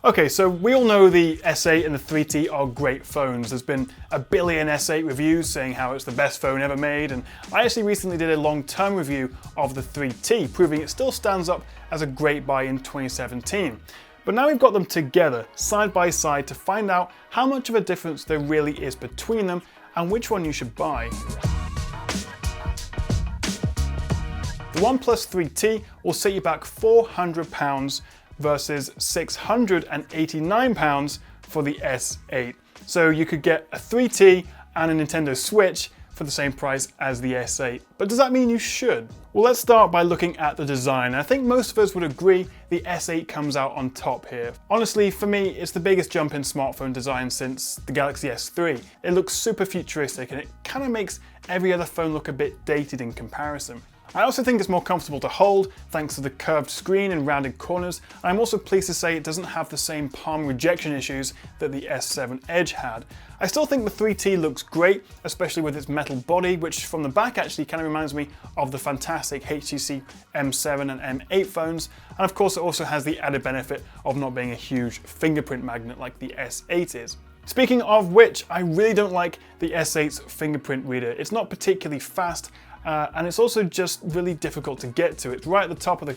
Okay, so we all know the S8 and the 3T are great phones. There's been a billion S8 reviews saying how it's the best phone ever made, and I actually recently did a long-term review of the 3T, proving it still stands up as a great buy in 2017. But now we've got them together, side by side, to find out how much of a difference there really is between them and which one you should buy. The OnePlus 3T will set you back £400 versus £689 for the S8. So you could get a 3T and a Nintendo Switch for the same price as the S8. But does that mean you should? Well, let's start by looking at the design. I think most of us would agree the S8 comes out on top here. Honestly, for me, it's the biggest jump in smartphone design since the Galaxy S3. It looks super futuristic and it kind of makes every other phone look a bit dated in comparison. I also think it's more comfortable to hold thanks to the curved screen and rounded corners, and I'm also pleased to say it doesn't have the same palm rejection issues that the S7 Edge had. I still think the 3T looks great, especially with its metal body, which from the back actually kind of reminds me of the fantastic HTC M7 and M8 phones, and of course it also has the added benefit of not being a huge fingerprint magnet like the S8 is. Speaking of which, I really don't like the S8's fingerprint reader. It's not particularly fast, and it's also just really difficult to get to. It's right at the top of the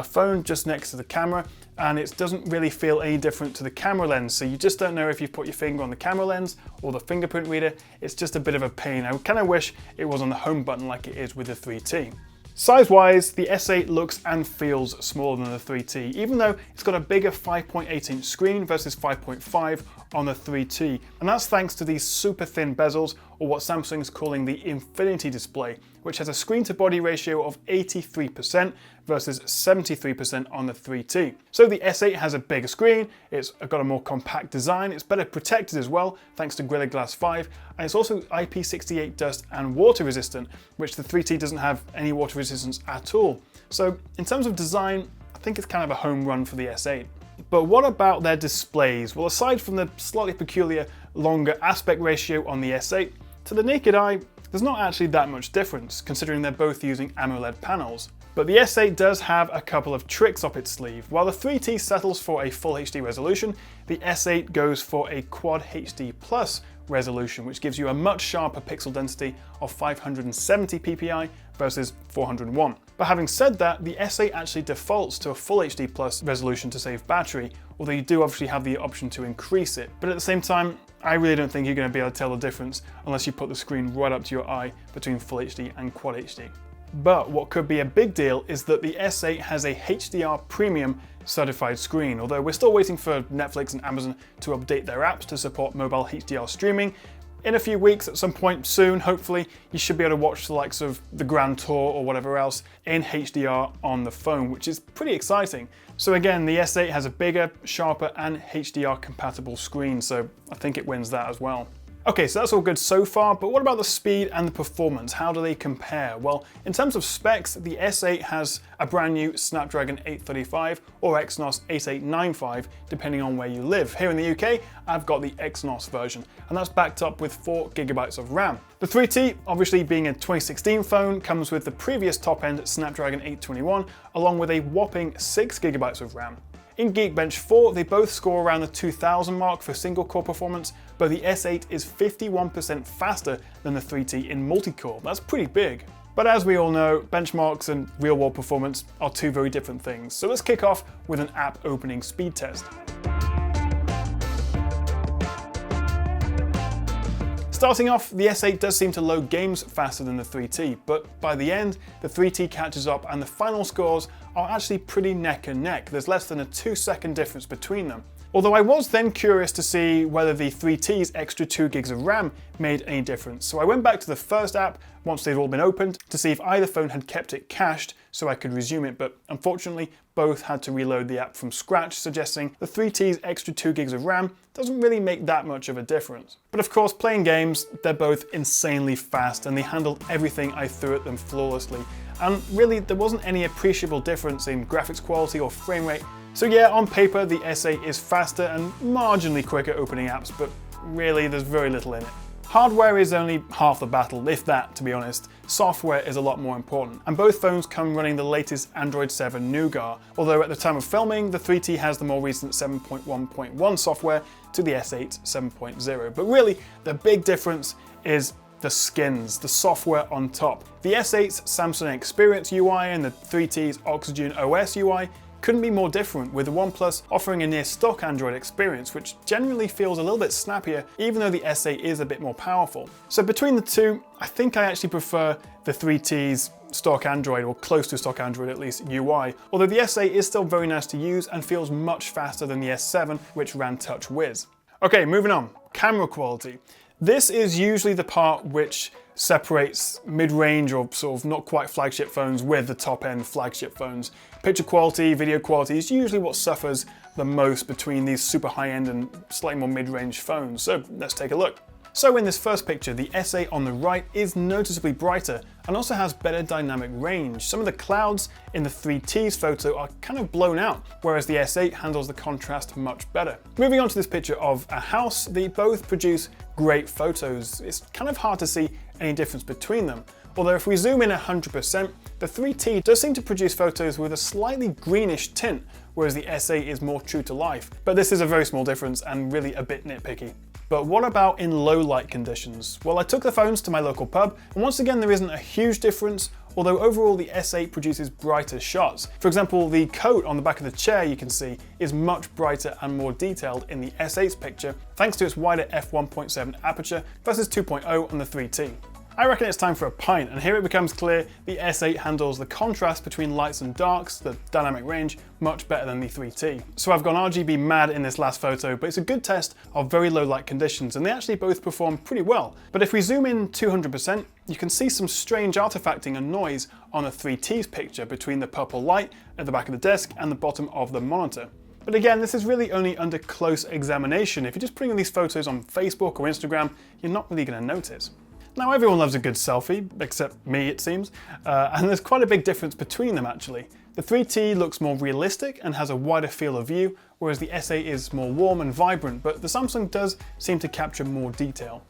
phone, just next to the camera, and it doesn't really feel any different to the camera lens, so you just don't know if you've put your finger on the camera lens or the fingerprint reader. It's just a bit of a pain. I kind of wish it was on the home button like it is with the 3T. Size-wise, the S8 looks and feels smaller than the 3T, even though it's got a bigger 5.8-inch screen versus 5.5 on the 3T, and that's thanks to these super thin bezels, or what Samsung's calling the Infinity display, which has a screen-to-body ratio of 83% versus 73% on the 3T. So the S8 has a bigger screen, it's got a more compact design, it's better protected as well thanks to Gorilla Glass 5, and it's also IP68 dust and water resistant, which the 3T doesn't have any water resistance at all. So in terms of design, I think it's kind of a home run for the S8. But what about their displays? Well, aside from the slightly peculiar longer aspect ratio on the S8, to the naked eye, there's not actually that much difference, considering they're both using AMOLED panels. But the S8 does have a couple of tricks up its sleeve. While the 3T settles for a full HD resolution, the S8 goes for a Quad HD Plus resolution, which gives you a much sharper pixel density of 570 ppi versus 401. But having said that, the S8 actually defaults to a full HD Plus resolution to save battery, although you do obviously have the option to increase it. But at the same time, I really don't think you're going to be able to tell the difference unless you put the screen right up to your eye between Full HD and Quad HD. But what could be a big deal is that the S8 has a HDR Premium certified screen, although we're still waiting for Netflix and Amazon to update their apps to support mobile HDR streaming. In a few weeks, at some point soon, hopefully, you should be able to watch the likes of the Grand Tour or whatever else in HDR on the phone, which is pretty exciting. So again, the S8 has a bigger, sharper and HDR compatible screen, so I think it wins that as well. Okay, so that's all good so far, but what about the speed and the performance? How do they compare? Well, in terms of specs, the S8 has a brand new Snapdragon 835 or Exynos 8895, depending on where you live. Here in the UK, I've got the Exynos version, and that's backed up with 4 GB of RAM. The 3T, obviously being a 2016 phone, comes with the previous top-end Snapdragon 821, along with a whopping 6 GB of RAM. In Geekbench 4, they both score around the 2000 mark for single-core performance, but the S8 is 51% faster than the 3T in multi-core. That's pretty big. But as we all know, benchmarks and real-world performance are two very different things. So let's kick off with an app opening speed test. Starting off, the S8 does seem to load games faster than the 3T, but by the end, the 3T catches up and the final scores are actually pretty neck and neck. There's less than a 2-second difference between them. Although I was then curious to see whether the 3T's extra 2 gigs of RAM made any difference. So I went back to the first app once they'd all been opened to see if either phone had kept it cached so I could resume it, but unfortunately both had to reload the app from scratch, suggesting the 3T's extra 2 gigs of RAM doesn't really make that much of a difference. But of course, playing games, they're both insanely fast and they handled everything I threw at them flawlessly. And really, there wasn't any appreciable difference in graphics quality or frame rate. So yeah, on paper, the S8 is faster and marginally quicker opening apps, but really there's very little in it. Hardware is only half the battle, if that, to be honest. Software is a lot more important, and both phones come running the latest Android 7 Nougat, although at the time of filming, the 3T has the more recent 7.1.1 software to the S8 7.0. But really, the big difference is the skins, the software on top. The S8's Samsung Experience UI and the 3T's Oxygen OS UI couldn't be more different, with the OnePlus offering a near stock Android experience, which generally feels a little bit snappier, even though the S8 is a bit more powerful. So between the two, I think I actually prefer the 3T's stock Android, or close to stock Android at least, UI, although the S8 is still very nice to use and feels much faster than the S7, which ran TouchWiz. Okay, moving on. Camera quality. This is usually the part which separates mid-range or sort of not quite flagship phones with the top-end flagship phones. Picture quality, video quality is usually what suffers the most between these super high-end and slightly more mid-range phones. So let's take a look. So in this first picture, the S8 on the right is noticeably brighter and also has better dynamic range. Some of the clouds in the 3T's photo are kind of blown out, whereas the S8 handles the contrast much better. Moving on to this picture of a house, they both produce great photos. It's kind of hard to see any difference between them. Although if we zoom in 100%, the 3T does seem to produce photos with a slightly greenish tint, whereas the S8 is more true to life. But this is a very small difference and really a bit nitpicky. But what about in low light conditions? Well, I took the phones to my local pub, and once again there isn't a huge difference, although overall the S8 produces brighter shots. For example, the coat on the back of the chair you can see is much brighter and more detailed in the S8's picture, thanks to its wider f1.7 aperture versus 2.0 on the 3T. I reckon it's time for a pint, and here it becomes clear the S8 handles the contrast between lights and darks, the dynamic range, much better than the 3T. So I've gone RGB mad in this last photo, but it's a good test of very low light conditions, and they actually both perform pretty well. But if we zoom in 200%, you can see some strange artifacting and noise on the 3T's picture between the purple light at the back of the desk and the bottom of the monitor. But again, this is really only under close examination. If you're just putting these photos on Facebook or Instagram, you're not really going to notice. Now everyone loves a good selfie, except me it seems, and there's quite a big difference between them actually. The 3T looks more realistic and has a wider field of view, whereas the S8 is more warm and vibrant, but the Samsung does seem to capture more detail.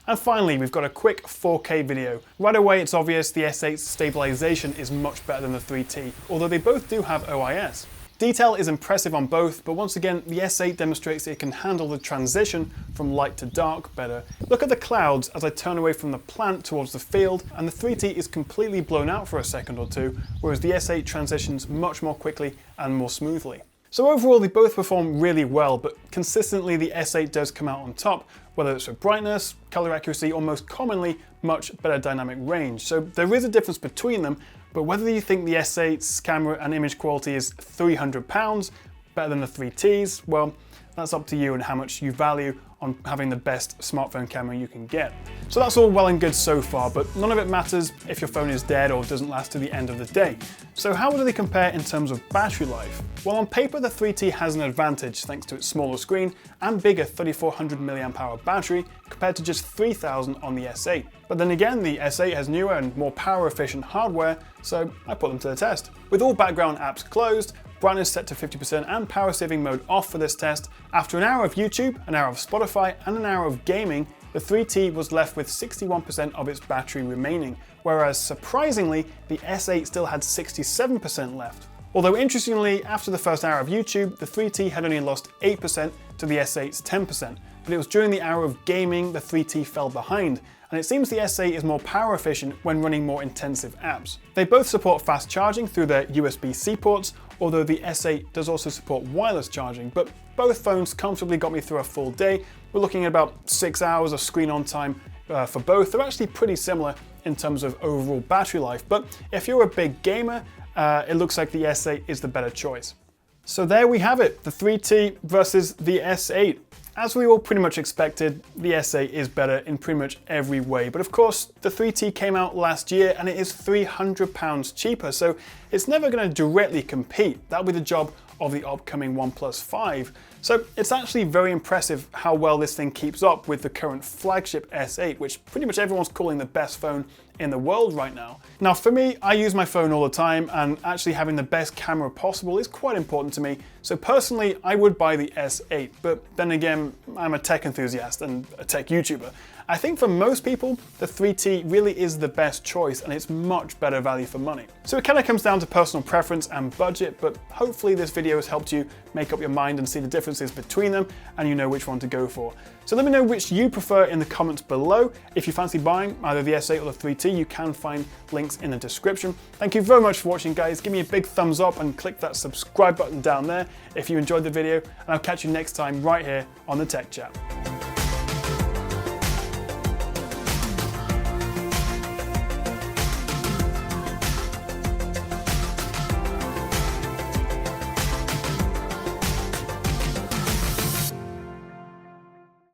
And finally, we've got a quick 4K video. Right away it's obvious the S8's stabilization is much better than the 3T, although they both do have OIS. Detail is impressive on both, but once again, the S8 demonstrates it can handle the transition from light to dark better. Look at the clouds as I turn away from the plant towards the field, and the 3T is completely blown out for a second or two, whereas the S8 transitions much more quickly and more smoothly. So overall, they both perform really well, but consistently the S8 does come out on top, whether it's for brightness, color accuracy, or most commonly, much better dynamic range. So there is a difference between them, but whether you think the S8's camera and image quality is £300 better than the 3T's, well, that's up to you and how much you value on having the best smartphone camera you can get. So that's all well and good so far, but none of it matters if your phone is dead or doesn't last to the end of the day. So how do they compare in terms of battery life? Well, on paper the 3T has an advantage thanks to its smaller screen and bigger 3400 mAh battery compared to just 3000 on the S8. But then again, the S8 has newer and more power efficient hardware, so I put them to the test. With all background apps closed, brightness set to 50% and power saving mode off for this test, after an hour of YouTube, an hour of Spotify and an hour of gaming, the 3T was left with 61% of its battery remaining, whereas surprisingly, the S8 still had 67% left. Although interestingly, after the first hour of YouTube, the 3T had only lost 8% to the S8's 10%, but it was during the hour of gaming the 3T fell behind, and it seems the S8 is more power efficient when running more intensive apps. They both support fast charging through their USB-C ports, although the S8 does also support wireless charging, but both phones comfortably got me through a full day. We're looking at about 6 hours of screen on time for both. They're actually pretty similar in terms of overall battery life, but if you're a big gamer, it looks like the S8 is the better choice. So there we have it, the 3T versus the S8. As we all pretty much expected, the S8 is better in pretty much every way, but of course the 3T came out last year and it is £300 cheaper, so it's never going to directly compete. That'll be the job of the upcoming OnePlus 5. So it's actually very impressive how well this thing keeps up with the current flagship S8, which pretty much everyone's calling the best phone in the world right now. Now for me, I use my phone all the time, and actually having the best camera possible is quite important to me. So personally, I would buy the S8, but then again, I'm a tech enthusiast and a tech YouTuber. I think for most people, the 3T really is the best choice, and it's much better value for money. So it kind of comes down to personal preference and budget, but hopefully this video has helped you make up your mind and see the differences between them, and you know which one to go for. So let me know which you prefer in the comments below. If you fancy buying either the S8 or the 3T, you can find links in the description. Thank you very much for watching, guys. Give me a big thumbs up and click that subscribe button down there if you enjoyed the video, and I'll catch you next time right here on the Tech Chap.